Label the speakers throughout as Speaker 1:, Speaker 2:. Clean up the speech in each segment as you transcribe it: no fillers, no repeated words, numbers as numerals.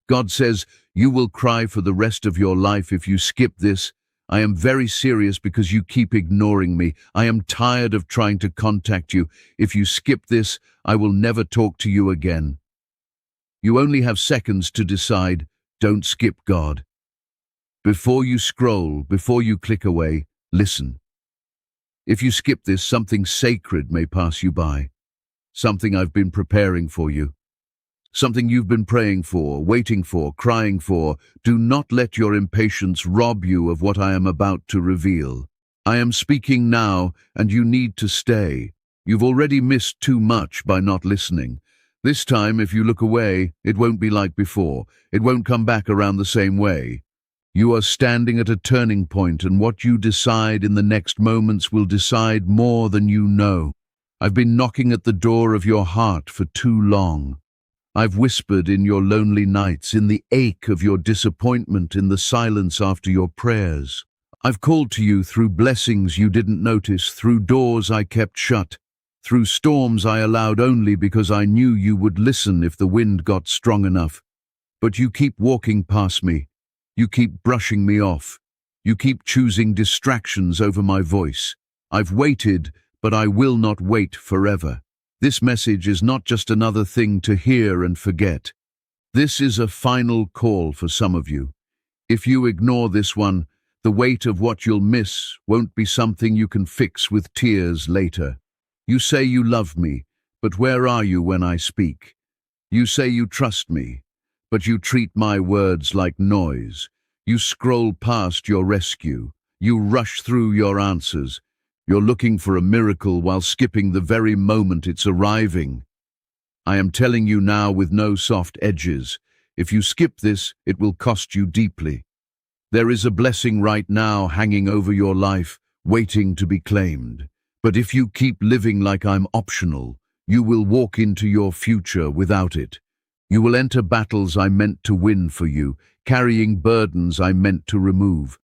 Speaker 1: God says, you will cry for the rest of your life if you skip this. I am very serious because you keep ignoring me. I am tired of trying to contact you. If you skip this, I will never talk to you again. You only have seconds to decide. Don't skip God. Before you scroll, before you click away, listen. If you skip this, something sacred may pass you by. Something I've been preparing for you. Something you've been praying for, waiting for, crying for. Do not let your impatience rob you of what I am about to reveal. I am speaking now, and you need to stay. You've already missed too much by not listening. This time, if you look away, it won't be like before. It won't come back around the same way. You are standing at a turning point, and what you decide in the next moments will decide more than you know. I've been knocking at the door of your heart for too long. I've whispered in your lonely nights, in the ache of your disappointment, in the silence after your prayers. I've called to you through blessings you didn't notice, through doors I kept shut, through storms I allowed only because I knew you would listen if the wind got strong enough. But you keep walking past me. You keep brushing me off. You keep choosing distractions over my voice. I've waited, but I will not wait forever. This message is not just another thing to hear and forget. This is a final call for some of you. If you ignore this one, the weight of what you'll miss won't be something you can fix with tears later. You say you love me, but where are you when I speak? You say you trust me, but you treat my words like noise. You scroll past your rescue. You rush through your answers. You're looking for a miracle while skipping the very moment it's arriving. I am telling you now with no soft edges. If you skip this, it will cost you deeply. There is a blessing right now hanging over your life, waiting to be claimed. But if you keep living like I'm optional, you will walk into your future without it. You will enter battles I meant to win for you, carrying burdens I meant to remove.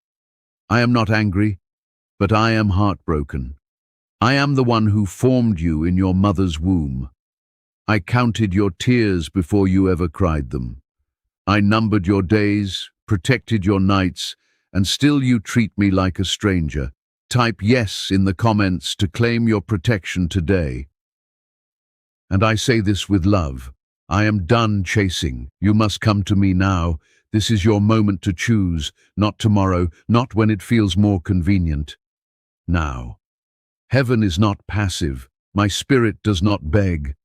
Speaker 1: I am not angry, but I am heartbroken. I am the one who formed you in your mother's womb. I counted your tears before you ever cried them. I numbered your days, protected your nights, and still you treat me like a stranger. Type yes in the comments to claim your protection today. And I say this with love. I am done chasing. You must come to me now. This is your moment to choose, not tomorrow, not when it feels more convenient. Now. Heaven is not passive. My spirit does not beg.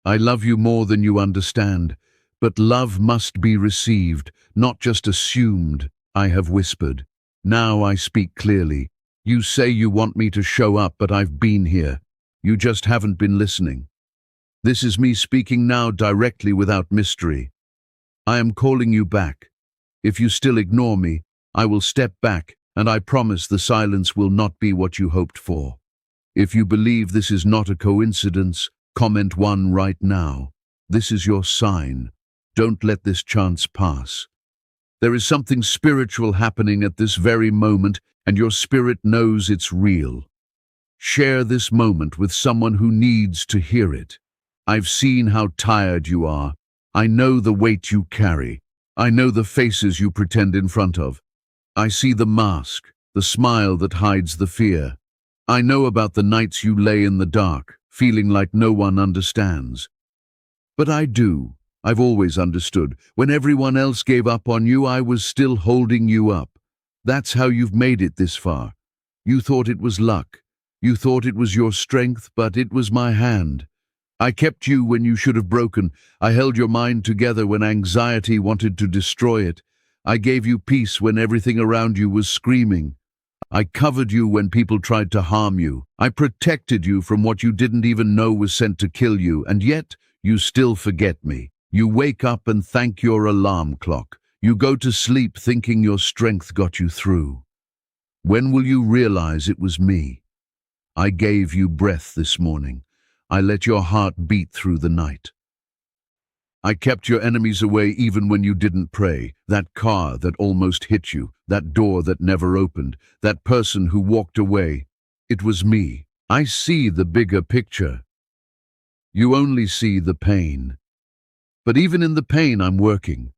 Speaker 1: I love you more than you understand, but love must be received, not just assumed. I have whispered. Now I speak clearly. You say you want me to show up, but I've been here. You just haven't been listening. This is me speaking now directly without mystery. I am calling you back. If you still ignore me, I will step back, and I promise the silence will not be what you hoped for. If you believe this is not a coincidence, comment 1 right now. This is your sign. Don't let this chance pass. There is something spiritual happening at this very moment, and your spirit knows it's real. Share this moment with someone who needs to hear it. I've seen how tired you are. I know the weight you carry. I know the faces you pretend in front of. I see the mask, the smile that hides the fear. I know about the nights you lay in the dark, feeling like no one understands. But I do. I've always understood. When everyone else gave up on you, I was still holding you up. That's how you've made it this far. You thought it was luck. You thought it was your strength, but it was my hand. I kept you when you should have broken. I held your mind together when anxiety wanted to destroy it. I gave you peace when everything around you was screaming. I covered you when people tried to harm you. I protected you from what you didn't even know was sent to kill you, and yet you still forget me. You wake up and thank your alarm clock. You go to sleep thinking your strength got you through. When will you realize it was me? I gave you breath this morning. I let your heart beat through the night. I kept your enemies away even when you didn't pray. That car that almost hit you, that door that never opened, that person who walked away. It was me. I see the bigger picture. You only see the pain. But even in the pain, I'm working.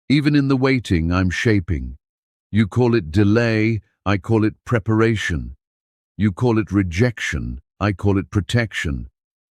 Speaker 1: Even in the waiting, I'm shaping. You call it delay, I call it preparation. You call it rejection, I call it protection.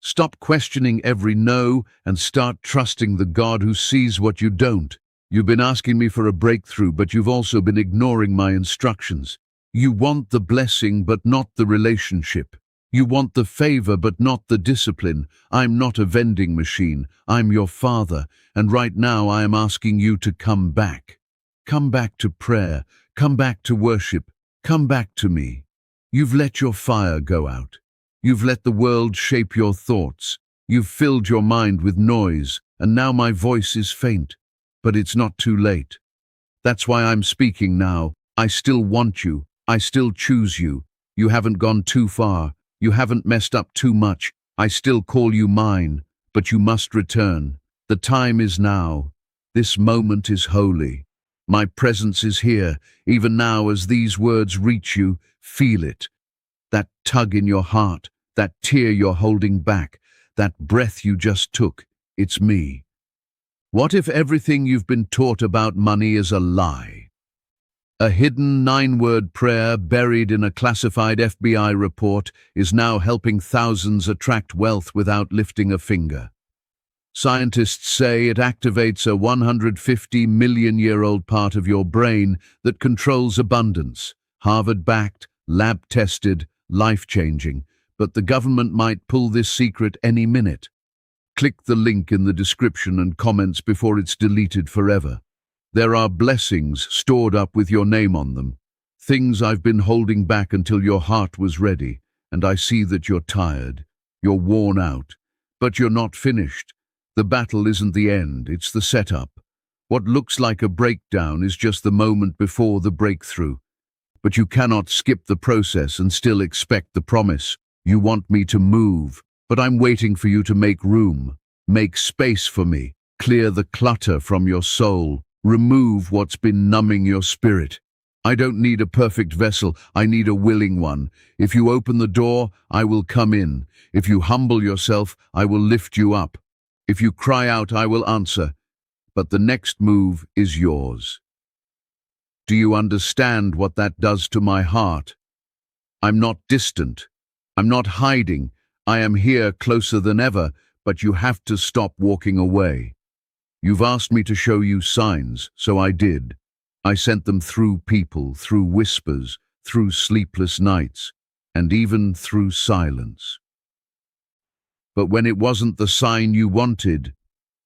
Speaker 1: Stop questioning every no and start trusting the God who sees what you don't. You've been asking me for a breakthrough, but you've also been ignoring my instructions. You want the blessing, but not the relationship. You want the favor, but not the discipline. I'm not a vending machine. I'm your Father, and right now I am asking you to come back. Come back to prayer. Come back to worship. Come back to me. You've let your fire go out. You've let the world shape your thoughts. You've filled your mind with noise, and now my voice is faint. But it's not too late. That's why I'm speaking now. I still want you. I still choose you. You haven't gone too far. You haven't messed up too much. I still call you mine, but you must return. The time is now. This moment is holy. My presence is here. Even now, as these words reach you, feel it. That tug in your heart, that tear you're holding back, that breath you just took, it's me. What if everything you've been taught about money is a lie? A hidden 9-word prayer buried in a classified FBI report is now helping thousands attract wealth without lifting a finger. Scientists say it activates a 150-million-year-old part of your brain that controls abundance. Harvard-backed, lab-tested, life-changing. But the government might pull this secret any minute. Click the link in the description and comments before it's deleted forever. There are blessings stored up with your name on them. Things I've been holding back until your heart was ready, and I see that you're tired. You're worn out. But you're not finished. The battle isn't the end, it's the setup. What looks like a breakdown is just the moment before the breakthrough. But you cannot skip the process and still expect the promise. You want me to move, but I'm waiting for you to make room. Make space for me. Clear the clutter from your soul. Remove what's been numbing your spirit. I don't need a perfect vessel, I need a willing one. If you open the door, I will come in. If you humble yourself, I will lift you up. If you cry out, I will answer. But the next move is yours. Do you understand what that does to my heart? I'm not distant. I'm not hiding. I am here closer than ever, but you have to stop walking away. You've asked me to show you signs, so I did. I sent them through people, through whispers, through sleepless nights, and even through silence. But when it wasn't the sign you wanted,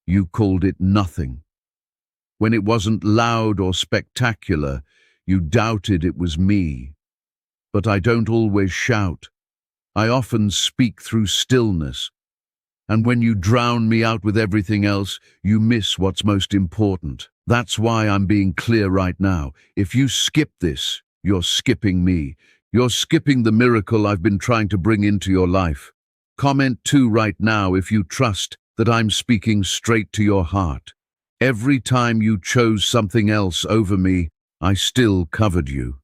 Speaker 1: you called it nothing. When it wasn't loud or spectacular, you doubted it was me. But I don't always shout. I often speak through stillness. And when you drown me out with everything else, you miss what's most important. That's why I'm being clear right now. If you skip this, you're skipping me. You're skipping the miracle I've been trying to bring into your life. Comment 2 right now if you trust that I'm speaking straight to your heart. Every time you chose something else over me, I still covered you.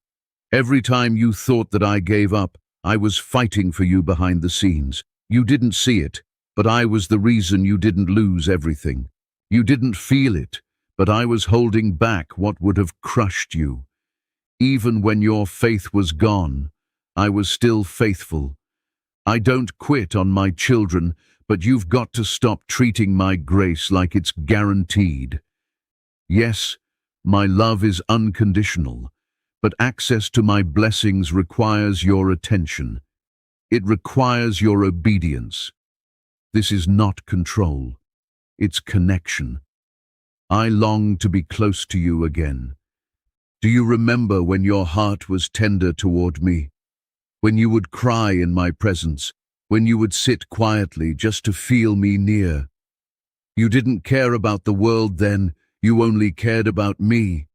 Speaker 1: Every time you thought that I gave up, I was fighting for you behind the scenes. You didn't see it, but I was the reason you didn't lose everything. You didn't feel it, but I was holding back what would have crushed you. Even when your faith was gone, I was still faithful. I don't quit on my children, but you've got to stop treating my grace like it's guaranteed. Yes, my love is unconditional, but access to my blessings requires your attention. It requires your obedience. This is not control. It's connection. I long to be close to you again. Do you remember when your heart was tender toward me? When you would cry in my presence? When you would sit quietly just to feel me near? You didn't care about the world then, you only cared about me.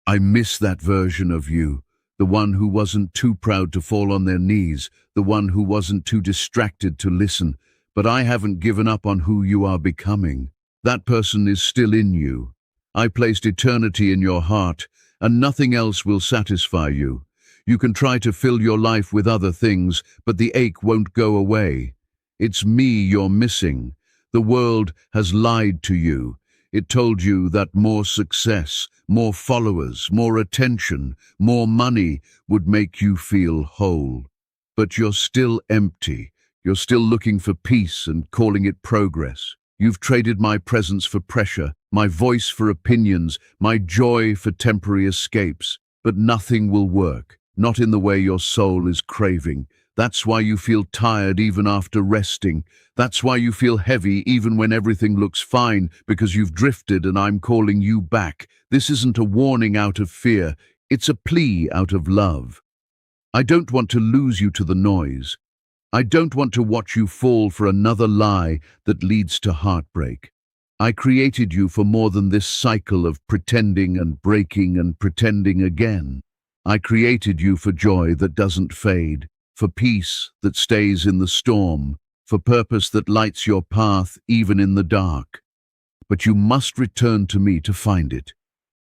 Speaker 1: I miss that version of you, the one who wasn't too proud to fall on their knees, the one who wasn't too distracted to listen. But I haven't given up on who you are becoming. That person is still in you. I placed eternity in your heart, and nothing else will satisfy you. You can try to fill your life with other things, but the ache won't go away. It's me you're missing. The world has lied to you. It told you that more success, more followers, more attention, more money would make you feel whole. But you're still empty. You're still looking for peace and calling it progress. You've traded my presence for pressure, my voice for opinions, my joy for temporary escapes. But nothing will work, not in the way your soul is craving. That's why you feel tired even after resting. That's why you feel heavy even when everything looks fine, because you've drifted and I'm calling you back. This isn't a warning out of fear, it's a plea out of love. I don't want to lose you to the noise. I don't want to watch you fall for another lie that leads to heartbreak. I created you for more than this cycle of pretending and breaking and pretending again. I created you for joy that doesn't fade, for peace that stays in the storm, for purpose that lights your path even in the dark. But you must return to me to find it.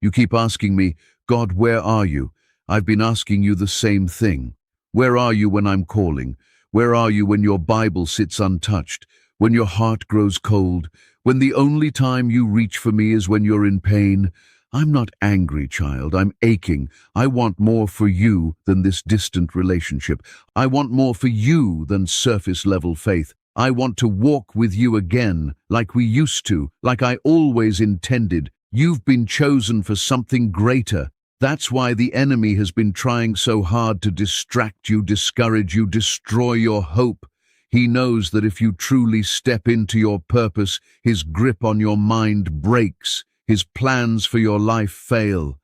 Speaker 1: You keep asking me, God, where are you? I've been asking you the same thing. Where are you when I'm calling? Where are you when your Bible sits untouched? When your heart grows cold? When the only time you reach for me is when you're in pain? I'm not angry, child. I'm aching. I want more for you than this distant relationship. I want more for you than surface-level faith. I want to walk with you again, like we used to, like I always intended. You've been chosen for something greater. That's why the enemy has been trying so hard to distract you, discourage you, destroy your hope. He knows that if you truly step into your purpose, his grip on your mind breaks. His plans for your life fail.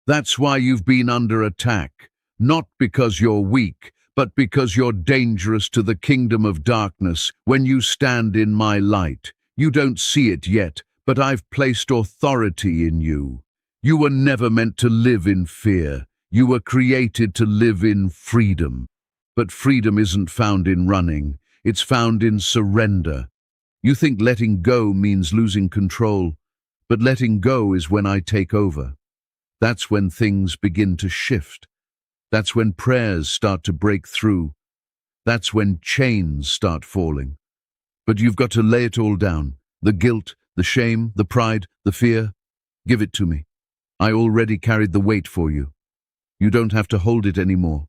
Speaker 1: That's why you've been under attack, not because you're weak, but because you're dangerous to the kingdom of darkness. When you stand in my light, you don't see it yet, but I've placed authority in you. You were never meant to live in fear. You were created to live in freedom. But freedom isn't found in running. It's found in surrender. You think letting go means losing control. But letting go is when I take over. That's when things begin to shift. That's when prayers start to break through. That's when chains start falling. But you've got to lay it all down. The guilt, the shame, the pride, the fear. Give it to me. I already carried the weight for you. You don't have to hold it anymore.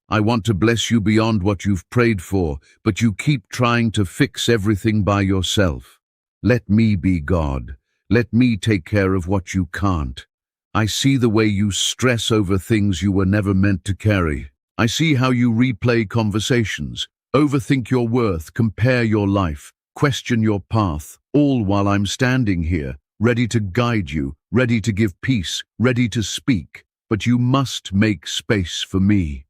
Speaker 1: I want to bless you beyond what you've prayed for, but you keep trying to fix everything by yourself. Let me be God. Let me take care of what you can't. I see the way you stress over things you were never meant to carry. I see how you replay conversations, overthink your worth, compare your life, question your path, all while I'm standing here, ready to guide you, ready to give peace, ready to speak. But you must make space for me.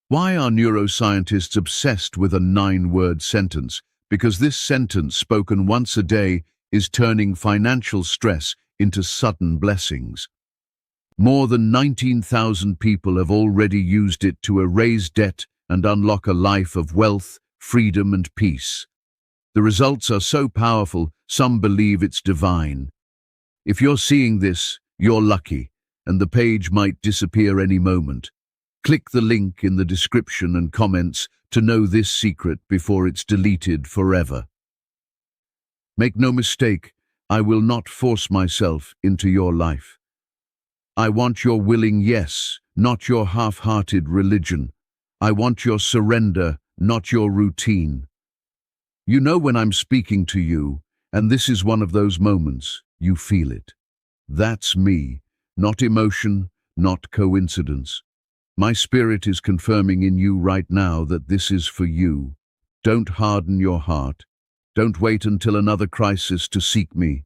Speaker 1: Why are neuroscientists obsessed with a 9-word sentence? Because this sentence, spoken once a day, is turning financial stress into sudden blessings. More than 19,000 people have already used it to erase debt and unlock a life of wealth, freedom, and peace. The results are so powerful, some believe it's divine. If you're seeing this, you're lucky, and the page might disappear any moment. Click the link in the description and comments to know this secret before it's deleted forever. Make no mistake, I will not force myself into your life. I want your willing yes, not your half-hearted religion. I want your surrender, not your routine. You know when I'm speaking to you, and this is one of those moments, you feel it. That's me, not emotion, not coincidence. My spirit is confirming in you right now that this is for you. Don't harden your heart. Don't wait until another crisis to seek me.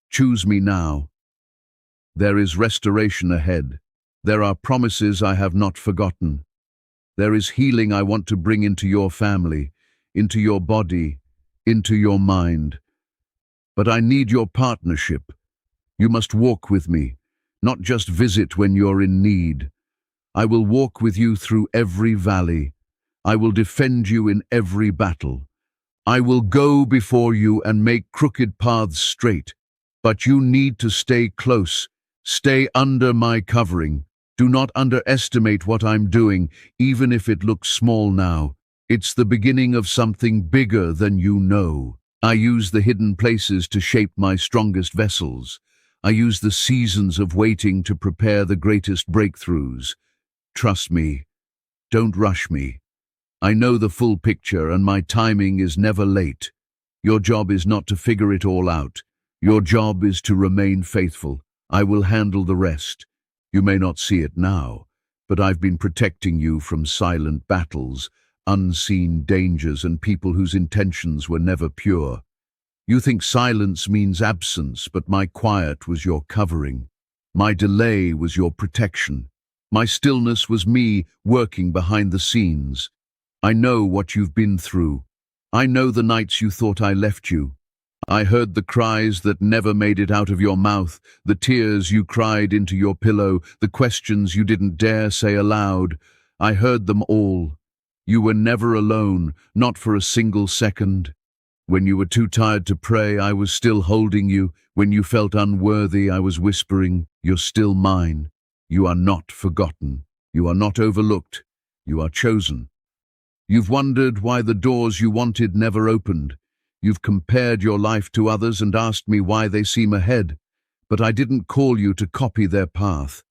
Speaker 1: Choose me now. There is restoration ahead. There are promises I have not forgotten. There is healing I want to bring into your family, into your body, into your mind. But I need your partnership. You must walk with me, not just visit when you're in need. I will walk with you through every valley. I will defend you in every battle. I will go before you and make crooked paths straight. But you need to stay close. Stay under my covering. Do not underestimate what I'm doing, even if it looks small now. It's the beginning of something bigger than you know. I use the hidden places to shape my strongest vessels. I use the seasons of waiting to prepare the greatest breakthroughs. Trust me, don't rush me. I know the full picture and my timing is never late. Your job is not to figure it all out. Your job is to remain faithful. I will handle the rest. You may not see it now, but I've been protecting you from silent battles, unseen dangers, and people whose intentions were never pure. You think silence means absence, but my quiet was your covering. My delay was your protection. My stillness was me working behind the scenes. I know what you've been through. I know the nights you thought I left you. I heard the cries that never made it out of your mouth, the tears you cried into your pillow, the questions you didn't dare say aloud. I heard them all. You were never alone, not for a single second. When you were too tired to pray, I was still holding you. When you felt unworthy, I was whispering, "You're still mine." You are not forgotten. You are not overlooked. You are chosen. You've wondered why the doors you wanted never opened. You've compared your life to others and asked me why they seem ahead. But I didn't call you to copy their path.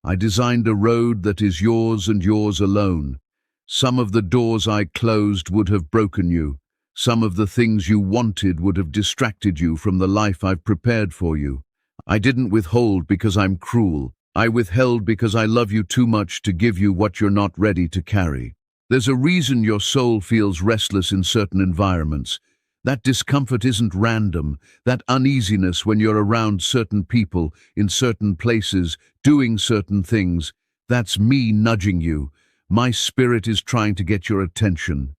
Speaker 1: I designed a road that is yours and yours alone. Some of the doors I closed would have broken you. Some of the things you wanted would have distracted you from the life I've prepared for you. I didn't withhold because I'm cruel. I withheld because I love you too much to give you what you're not ready to carry. There's a reason your soul feels restless in certain environments. That discomfort isn't random. That uneasiness when you're around certain people, in certain places, doing certain things, that's me nudging you. My spirit is trying to get your attention.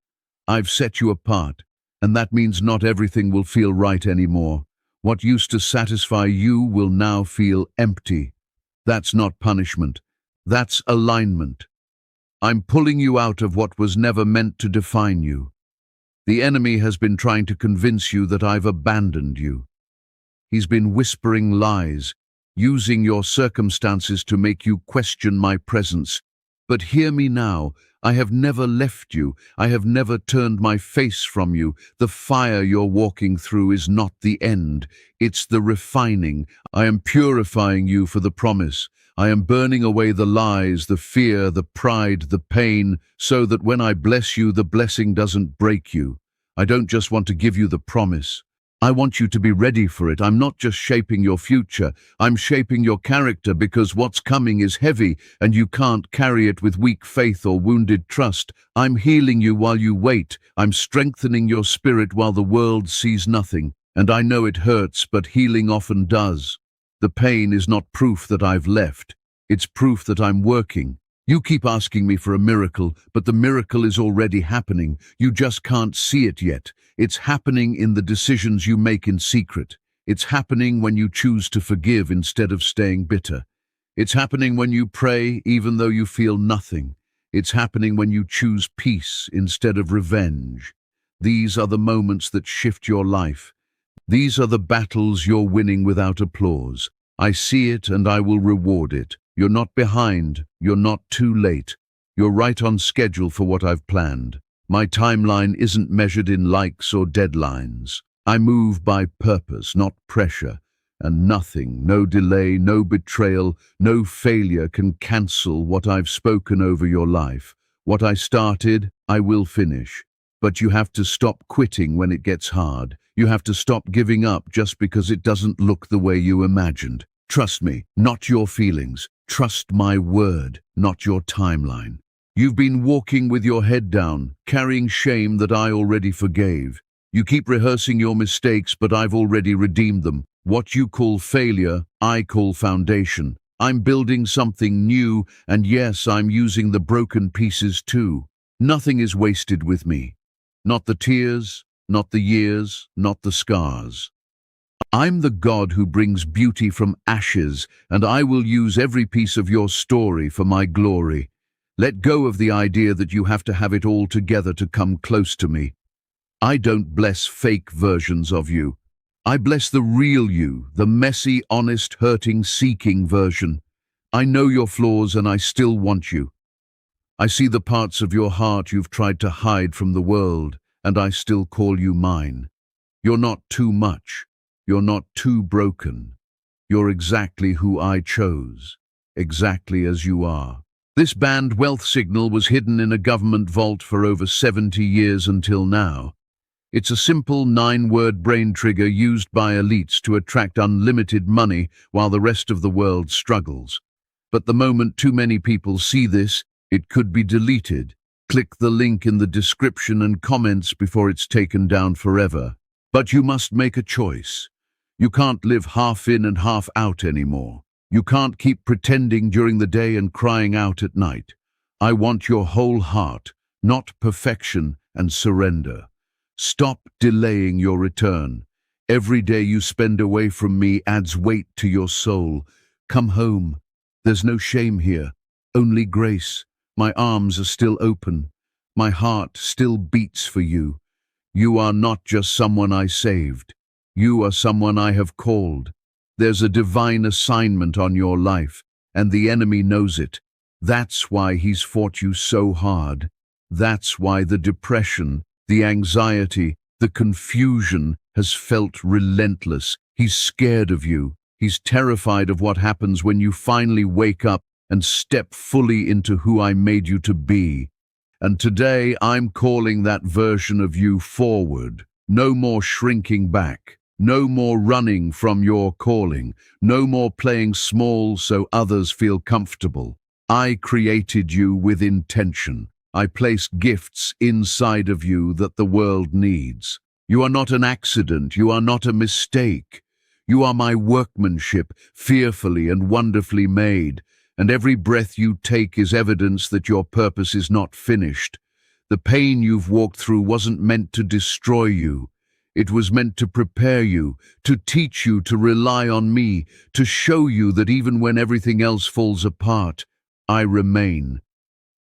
Speaker 1: I've set you apart, and that means not everything will feel right anymore. What used to satisfy you will now feel empty. That's not punishment. That's alignment. I'm pulling you out of what was never meant to define you. The enemy has been trying to convince you that I've abandoned you. He's been whispering lies, using your circumstances to make you question my presence. But hear me now. I have never left you. I have never turned my face from you. The fire you're walking through is not the end. It's the refining. I am purifying you for the promise. I am burning away the lies, the fear, the pride, the pain, so that when I bless you, the blessing doesn't break you. I don't just want to give you the promise. I want you to be ready for it. I'm not just shaping your future. I'm shaping your character, because what's coming is heavy and you can't carry it with weak faith or wounded trust. I'm healing you while you wait. I'm strengthening your spirit while the world sees nothing. And I know it hurts, but healing often does. The pain is not proof that I've left. It's proof that I'm working. You keep asking me for a miracle, but the miracle is already happening. You just can't see it yet. It's happening in the decisions you make in secret. It's happening when you choose to forgive instead of staying bitter. It's happening when you pray even though you feel nothing. It's happening when you choose peace instead of revenge. These are the moments that shift your life. These are the battles you're winning without applause. I see it and I will reward it. You're not behind. You're not too late. You're right on schedule for what I've planned. My timeline isn't measured in likes or deadlines. I move by purpose, not pressure. And nothing, no delay, no betrayal, no failure can cancel what I've spoken over your life. What I started, I will finish. But you have to stop quitting when it gets hard. You have to stop giving up just because it doesn't look the way you imagined. Trust me, not your feelings. Trust my word, not your timeline. You've been walking with your head down, carrying shame that I already forgave. You keep rehearsing your mistakes, but I've already redeemed them. What you call failure, I call foundation. I'm building something new, and yes, I'm using the broken pieces too. Nothing is wasted with me. Not the tears, not the years, not the scars. I'm the God who brings beauty from ashes, and I will use every piece of your story for my glory. Let go of the idea that you have to have it all together to come close to me. I don't bless fake versions of you. I bless the real you, the messy, honest, hurting, seeking version. I know your flaws and I still want you. I see the parts of your heart you've tried to hide from the world, and I still call you mine. You're not too much. You're not too broken. You're exactly who I chose, exactly as you are. This banned wealth signal was hidden in a government vault for over 70 years until now. It's a simple 9-word brain trigger used by elites to attract unlimited money while the rest of the world struggles. But the moment too many people see this, it could be deleted. Click the link in the description and comments before it's taken down forever. But you must make a choice. You can't live half in and half out anymore. You can't keep pretending during the day and crying out at night. I want your whole heart, not perfection and surrender. Stop delaying your return. Every day you spend away from me adds weight to your soul. Come home. There's no shame here, only grace. My arms are still open. My heart still beats for you. You are not just someone I saved. You are someone I have called. There's a divine assignment on your life, and the enemy knows it. That's why he's fought you so hard. That's why the depression, the anxiety, the confusion has felt relentless. He's scared of you. He's terrified of what happens when you finally wake up and step fully into who I made you to be. And today I'm calling that version of you forward. No more shrinking back. No more running from your calling. No more playing small so others feel comfortable. I created you with intention. I placed gifts inside of you that the world needs. You are not an accident. You are not a mistake. You are my workmanship, fearfully and wonderfully made, and every breath you take is evidence that your purpose is not finished. The pain you've walked through wasn't meant to destroy you. It was meant to prepare you, to teach you to rely on me, to show you that even when everything else falls apart, I remain.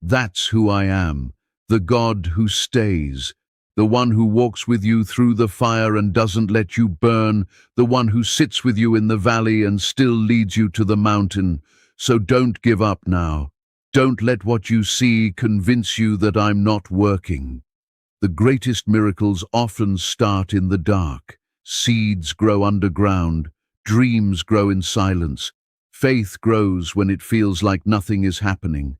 Speaker 1: That's who I am, the God who stays. The one who walks with you through the fire and doesn't let you burn, the one who sits with you in the valley and still leads you to the mountain. So don't give up now. Don't let what you see convince you that I'm not working. The greatest miracles often start in the dark. Seeds grow underground. Dreams grow in silence. Faith grows when it feels like nothing is happening.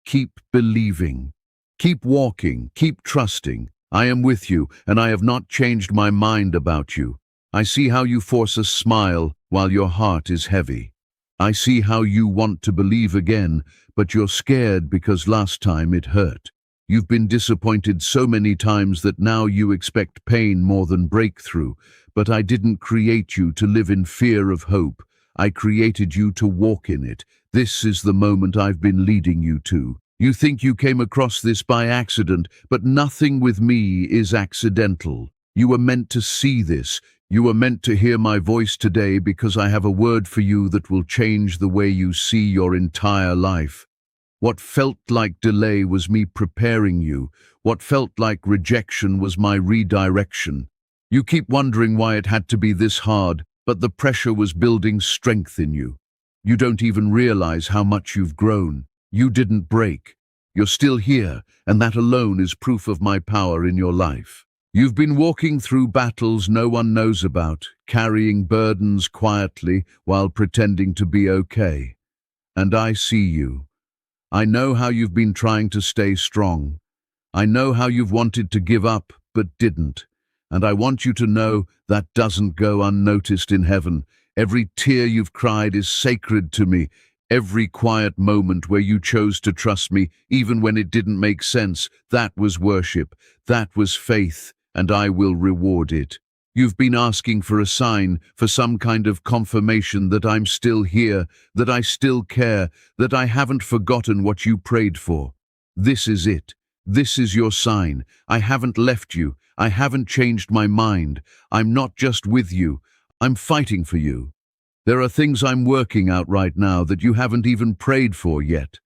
Speaker 1: Keep believing. Keep walking. Keep trusting. I am with you, and I have not changed my mind about you. I see how you force a smile while your heart is heavy. I see how you want to believe again, but you're scared because last time it hurt. You've been disappointed so many times that now you expect pain more than breakthrough. But I didn't create you to live in fear of hope. I created you to walk in it. This is the moment I've been leading you to. You think you came across this by accident, but nothing with me is accidental. You were meant to see this. You were meant to hear my voice today because I have a word for you that will change the way you see your entire life. What felt like delay was me preparing you. What felt like rejection was my redirection. You keep wondering why it had to be this hard, but the pressure was building strength in you. You don't even realize how much you've grown. You didn't break. You're still here, and that alone is proof of my power in your life. You've been walking through battles no one knows about, carrying burdens quietly while pretending to be okay. And I see you. I know how you've been trying to stay strong. I know how you've wanted to give up, but didn't. And I want you to know that doesn't go unnoticed in heaven. Every tear you've cried is sacred to me. Every quiet moment where you chose to trust me, even when it didn't make sense, that was worship, that was faith, and I will reward it. You've been asking for a sign, for some kind of confirmation that I'm still here, that I still care, that I haven't forgotten what you prayed for. This is it. This is your sign. I haven't left you. I haven't changed my mind. I'm not just with you. I'm fighting for you. There are things I'm working out right now that you haven't even prayed for yet.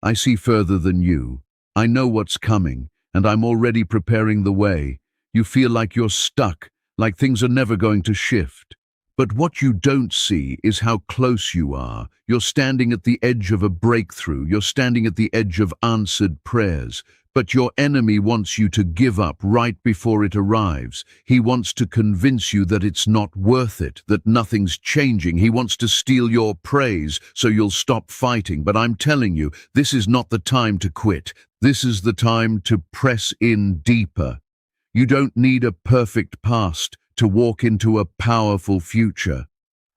Speaker 1: I see further than you. I know what's coming, and I'm already preparing the way. You feel like you're stuck, like things are never going to shift. But what you don't see is how close you are. You're standing at the edge of a breakthrough. You're standing at the edge of answered prayers. But your enemy wants you to give up right before it arrives. He wants to convince you that it's not worth it, that nothing's changing. He wants to steal your praise so you'll stop fighting. But I'm telling you, this is not the time to quit. This is the time to press in deeper. You don't need a perfect past to walk into a powerful future.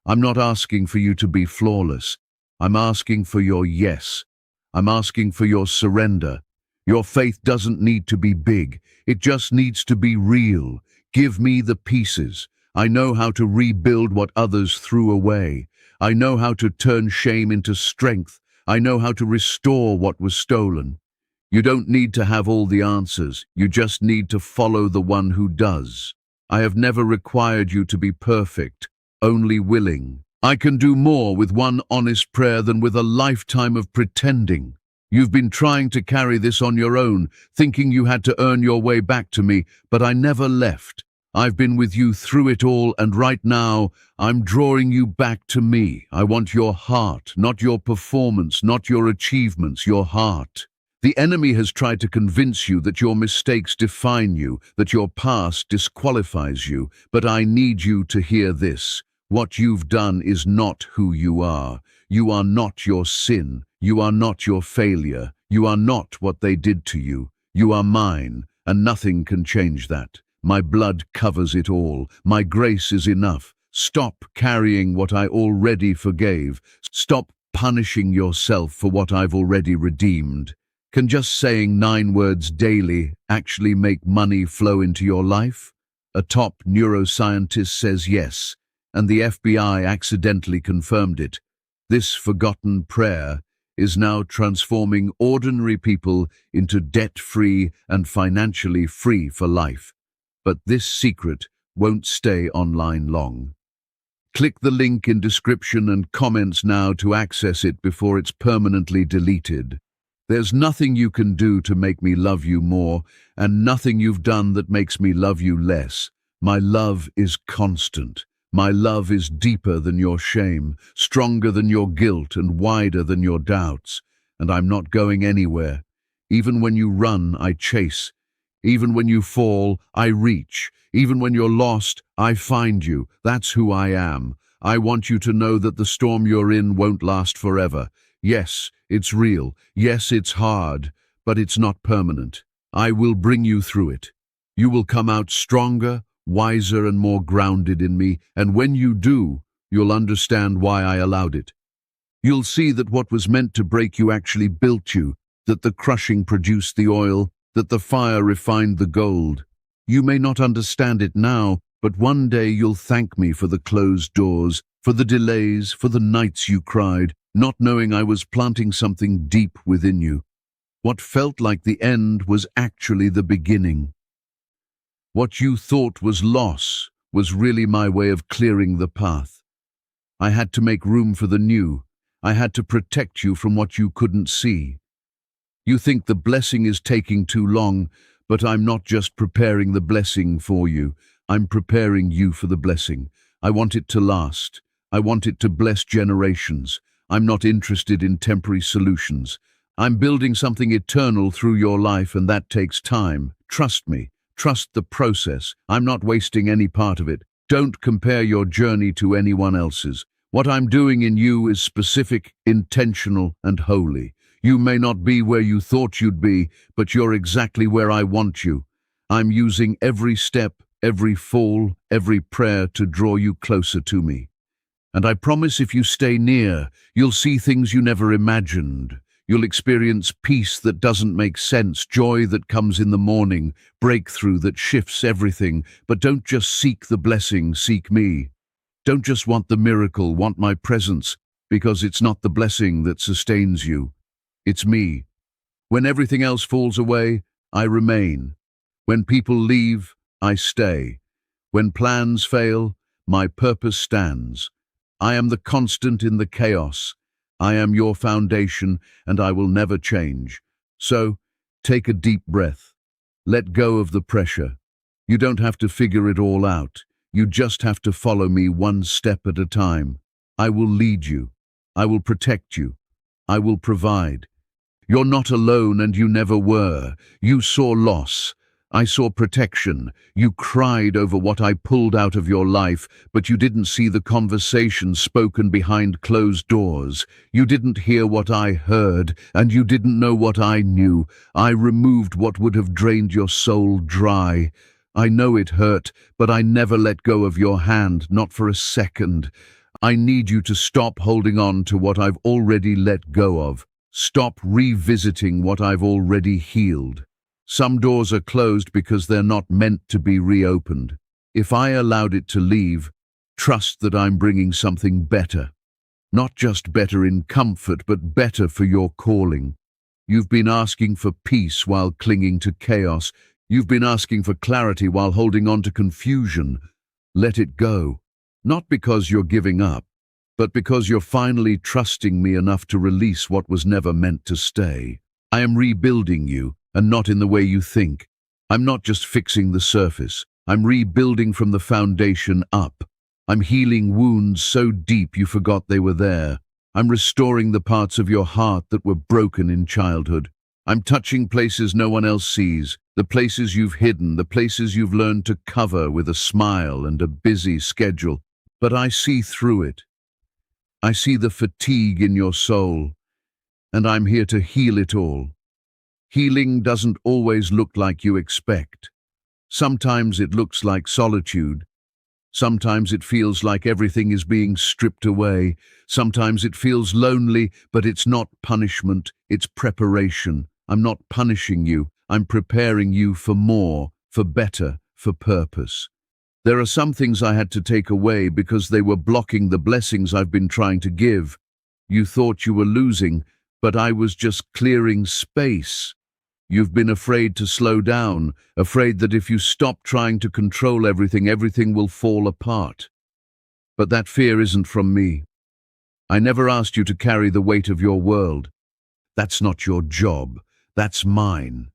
Speaker 1: I'm not asking for you to be flawless. I'm asking for your yes. I'm asking for your surrender. Your faith doesn't need to be big. It just needs to be real. Give me the pieces. I know how to rebuild what others threw away. I know how to turn shame into strength. I know how to restore what was stolen. You don't need to have all the answers. You just need to follow the one who does. I have never required you to be perfect, only willing. I can do more with one honest prayer than with a lifetime of pretending. You've been trying to carry this on your own, thinking you had to earn your way back to me, but I never left. I've been with you through it all, and right now, I'm drawing you back to me. I want your heart, not your performance, not your achievements, your heart. The enemy has tried to convince you that your mistakes define you, that your past disqualifies you, but I need you to hear this. What you've done is not who you are. You are not your sin. You are not your failure. You are not what they did to you. You are mine, and nothing can change that. My blood covers it all. My grace is enough. Stop carrying what I already forgave. Stop punishing yourself for what I've already redeemed. Can just saying 9 words daily actually make money flow into your life? A top neuroscientist says yes, and the FBI accidentally confirmed it. This forgotten prayer is now transforming ordinary people into debt-free and financially free for life. But this secret won't stay online long. Click the link in description and comments now to access it before it's permanently deleted. There's nothing you can do to make me love you more, and nothing you've done that makes me love you less. My love is constant. My love is deeper than your shame, stronger than your guilt, and wider than your doubts. And I'm not going anywhere. Even when you run, I chase. Even when you fall, I reach. Even when you're lost, I find you. That's who I am. I want you to know that the storm you're in won't last forever. Yes, it's real. Yes, it's hard, but it's not permanent. I will bring you through it. You will come out stronger, wiser, and more grounded in me, and when you do, you'll understand why I allowed it. You'll see that what was meant to break you actually built you, that the crushing produced the oil, that the fire refined the gold. You may not understand it now, but one day you'll thank me for the closed doors, for the delays, for the nights you cried, not knowing I was planting something deep within you. What felt like the end was actually the beginning. What you thought was loss was really my way of clearing the path. I had to make room for the new. I had to protect you from what you couldn't see. You think the blessing is taking too long, but I'm not just preparing the blessing for you. I'm preparing you for the blessing. I want it to last. I want it to bless generations. I'm not interested in temporary solutions. I'm building something eternal through your life, and that takes time. Trust me. Trust the process. I'm not wasting any part of it. Don't compare your journey to anyone else's. What I'm doing in you is specific, intentional, and holy. You may not be where you thought you'd be, but you're exactly where I want you. I'm using every step, every fall, every prayer to draw you closer to me. And I promise if you stay near, you'll see things you never imagined. You'll experience peace that doesn't make sense, joy that comes in the morning, breakthrough that shifts everything. But don't just seek the blessing, seek me. Don't just want the miracle, want my presence, because it's not the blessing that sustains you. It's me. When everything else falls away, I remain. When people leave, I stay. When plans fail, my purpose stands. I am the constant in the chaos. I am your foundation, and I will never change. So, take a deep breath. Let go of the pressure. You don't have to figure it all out. You just have to follow me one step at a time. I will lead you. I will protect you. I will provide. You're not alone, and you never were. You saw loss. I saw protection. You cried over what I pulled out of your life, but you didn't see the conversation spoken behind closed doors. You didn't hear what I heard, and you didn't know what I knew. I removed what would have drained your soul dry. I know it hurt, but I never let go of your hand, not for a second. I need you to stop holding on to what I've already let go of. Stop revisiting what I've already healed. Some doors are closed because they're not meant to be reopened. If I allowed it to leave, trust that I'm bringing something better. Not just better in comfort, but better for your calling. You've been asking for peace while clinging to chaos. You've been asking for clarity while holding on to confusion. Let it go. Not because you're giving up, but because you're finally trusting me enough to release what was never meant to stay. I am rebuilding you, and not in the way you think. I'm not just fixing the surface. I'm rebuilding from the foundation up. I'm healing wounds so deep you forgot they were there. I'm restoring the parts of your heart that were broken in childhood. I'm touching places no one else sees, the places you've hidden, the places you've learned to cover with a smile and a busy schedule. But I see through it. I see the fatigue in your soul, and I'm here to heal it all. Healing doesn't always look like you expect. Sometimes it looks like solitude. Sometimes it feels like everything is being stripped away. Sometimes it feels lonely, but it's not punishment, it's preparation. I'm not punishing you. I'm preparing you for more, for better, for purpose. There are some things I had to take away because they were blocking the blessings I've been trying to give. You thought you were losing, but I was just clearing space. You've been afraid to slow down, afraid that if you stop trying to control everything, everything will fall apart. But that fear isn't from me. I never asked you to carry the weight of your world. That's not your job. That's mine.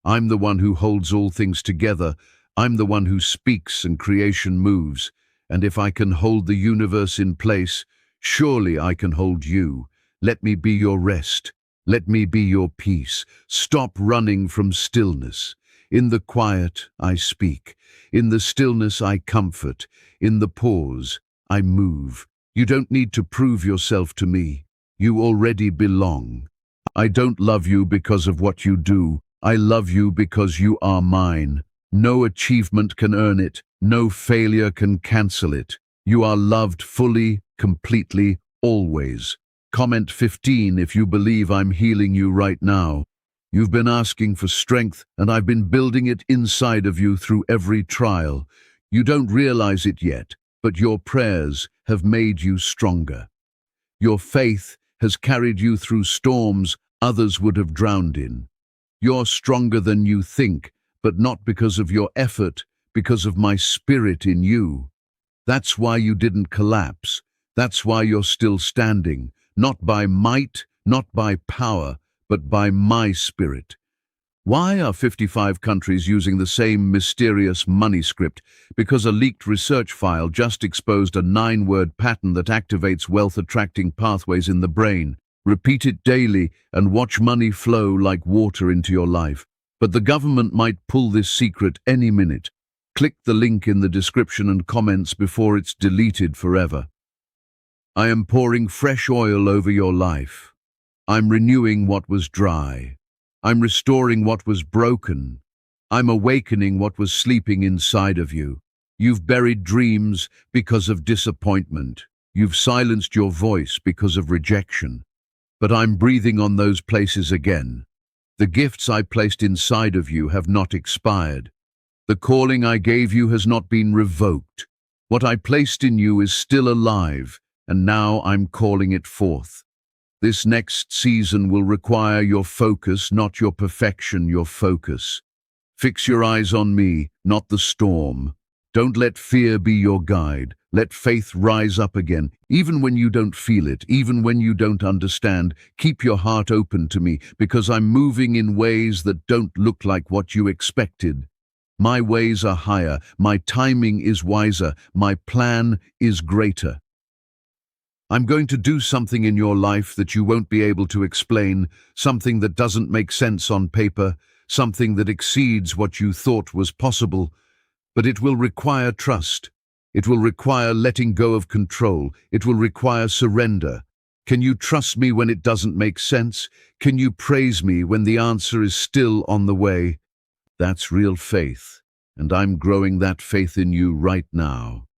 Speaker 1: I'm the one who holds all things together. I'm the one who speaks and creation moves. And if I can hold the universe in place, surely I can hold you. Let me be your rest. Let me be your peace. Stop running from stillness. In the quiet, I speak. In the stillness, I comfort. In the pause, I move. You don't need to prove yourself to me. You already belong. I don't love you because of what you do. I love you because you are mine. No achievement can earn it. No failure can cancel it. You are loved fully, completely, always. Comment 15 if you believe I'm healing you right now. You've been asking for strength, and I've been building it inside of you through every trial. You don't realize it yet, but your prayers have made you stronger. Your faith has carried you through storms others would have drowned in. You're stronger than you think, but not because of your effort, because of my spirit in you. That's why you didn't collapse. That's why you're still standing. Not by might, not by power, but by my spirit. Why are 55 countries using the same mysterious money script? Because a leaked research file just exposed a 9-word pattern that activates wealth-attracting pathways in the brain. Repeat it daily and watch money flow like water into your life. But the government might pull this secret any minute. Click the link in the description and comments before it's deleted forever. I am pouring fresh oil over your life. I'm renewing what was dry. I'm restoring what was broken. I'm awakening what was sleeping inside of you. You've buried dreams because of disappointment. You've silenced your voice because of rejection. But I'm breathing on those places again. The gifts I placed inside of you have not expired. The calling I gave you has not been revoked. What I placed in you is still alive, and now I'm calling it forth. This next season will require your focus, not your perfection, your focus. Fix your eyes on me, not the storm. Don't let fear be your guide. Let faith rise up again. Even when you don't feel it, even when you don't understand, keep your heart open to me, because I'm moving in ways that don't look like what you expected. My ways are higher, my timing is wiser, my plan is greater. I'm going to do something in your life that you won't be able to explain, something that doesn't make sense on paper, something that exceeds what you thought was possible. But it will require trust. It will require letting go of control. It will require surrender. Can you trust me when it doesn't make sense? Can you praise me when the answer is still on the way? That's real faith, and I'm growing that faith in you right now.